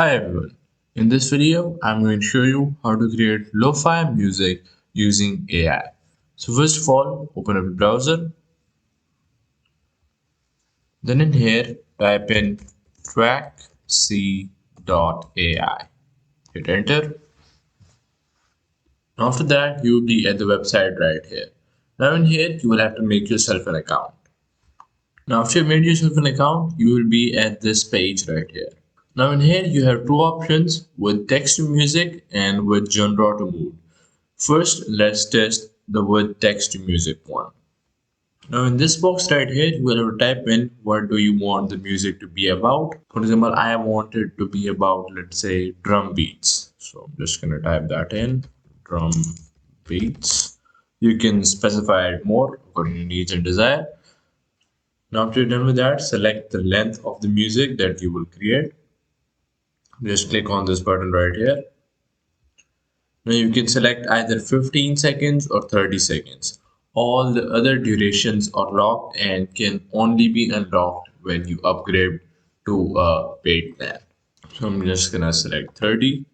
Hi everyone. In this video, I'm going to show you how to create lo-fi music using AI. So first of all, open up your browser. Then in here, type in trackc.ai. Hit enter. After that, you will be at the website right here. Now in here, you will have to make yourself an account. Now after you made yourself an account, you will be at this page right here. Now in here, you have two options with text to music and with genre to mood. First, let's test the word text to music one. Now in this box right here, you will have to type in what do you want the music to be about. For example, I want it to be about, let's say, drum beats. So I'm just gonna type that in, drum beats. You can specify it more according to needs and desire. Now after you're done with that, select the length of the music that you will create. Just click on this button right here. Now you can select either 15 seconds or 30 seconds. All the other durations are locked and can only be unlocked when you upgrade to a paid plan. So I'm just gonna select 30.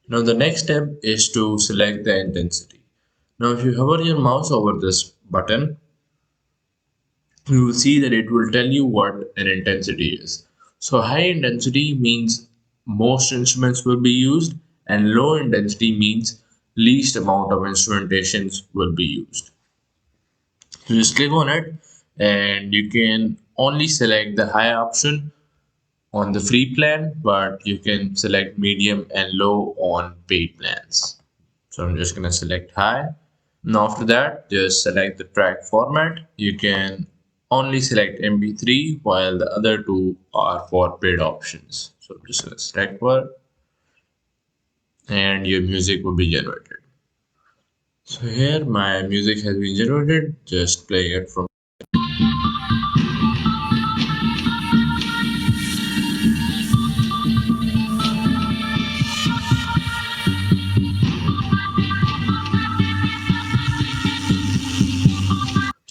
Now the next step is to select the intensity. Now if you hover your mouse over this button, you will see that it will tell you what an intensity is. So high intensity means most instruments will be used, and low intensity means least amount of instrumentations will be used. So just click on it, and you can only select the high option on the free plan, but you can select medium and low on paid plans. So I'm just gonna select high. Now after that, just select the track format. You can only select MP3 while the other two are for paid options. So I'm just gonna select one and your music will be generated. So here my music has been generated. Just play it from.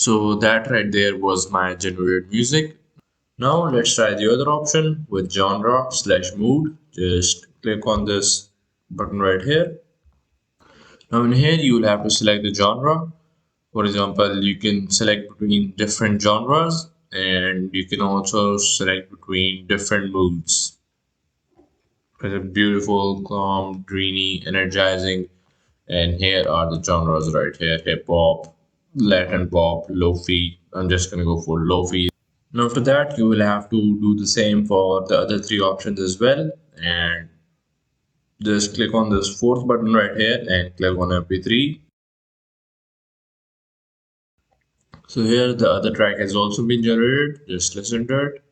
So that right there was my generated music. Now let's try the other option with genre slash mood. Just click on this button right here. Now in here you will have to select the genre. For example, you can select between different genres and you can also select between different moods. Beautiful, calm, dreamy, energizing, and here are the genres right here: hip hop, Latin pop, Lofi. I'm just gonna go for Lofi. Now after that, you will have to do the same for the other three options as well, and just click on this fourth button right here and click on MP3. So here the other track has also been generated. Just listen to it.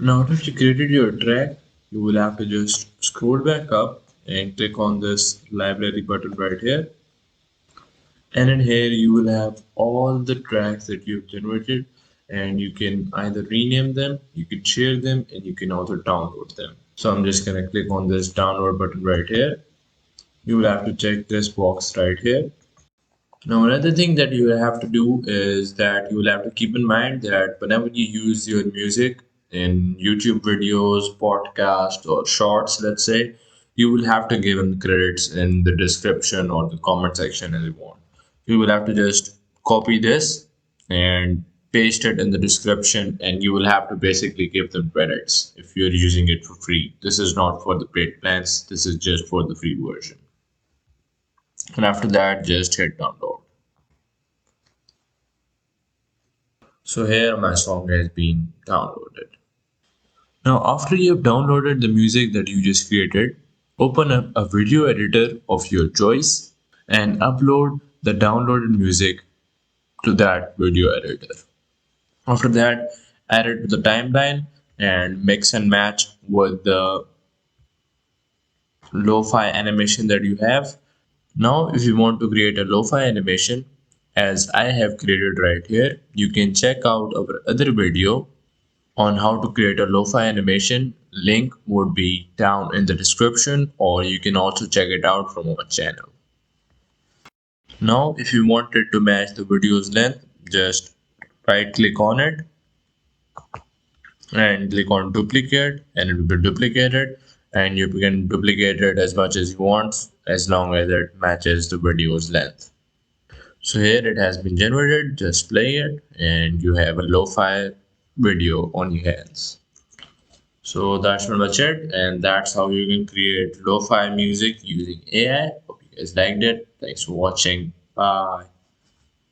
Now that you created your track, you will have to just scroll back up and click on this library button right here. And in here you will have all the tracks that you've generated, and you can either rename them, you can share them, and you can also download them. So I'm just gonna click on this download button right here. You will have to check this box right here. Now another thing that you will have to do is that you will have to keep in mind that whenever you use your music in YouTube videos, podcasts, or shorts, let's say, you will have to give them credits in the description or the comment section as you want. You will have to just copy this and paste it in the description, and you will have to basically give them credits if you're using it for free. This is not for the paid plans, this is just for the free version. And after that, just hit download. So here my song has been downloaded. Now after you have downloaded the music that you just created, open up a video editor of your choice and upload the downloaded music to that video editor. After that, add it to the timeline and mix and match with the lo-fi animation that you have. Now if you want to create a lo-fi animation, as I have created right here. You can check out our other video on how to create a lo-fi animation. Link would be down in the description, or you can also check it out from our channel. Now, if you wanted to match the video's length, just right click on it and click on duplicate, and it will be duplicated, and you can duplicate it as much as you want as long as it matches the video's length. So here it has been generated, just play it and you have a lo-fi video on your hands. So that's pretty much it, and that's how you can create lo-fi music using AI. Hope you guys liked it. Thanks for watching. Bye.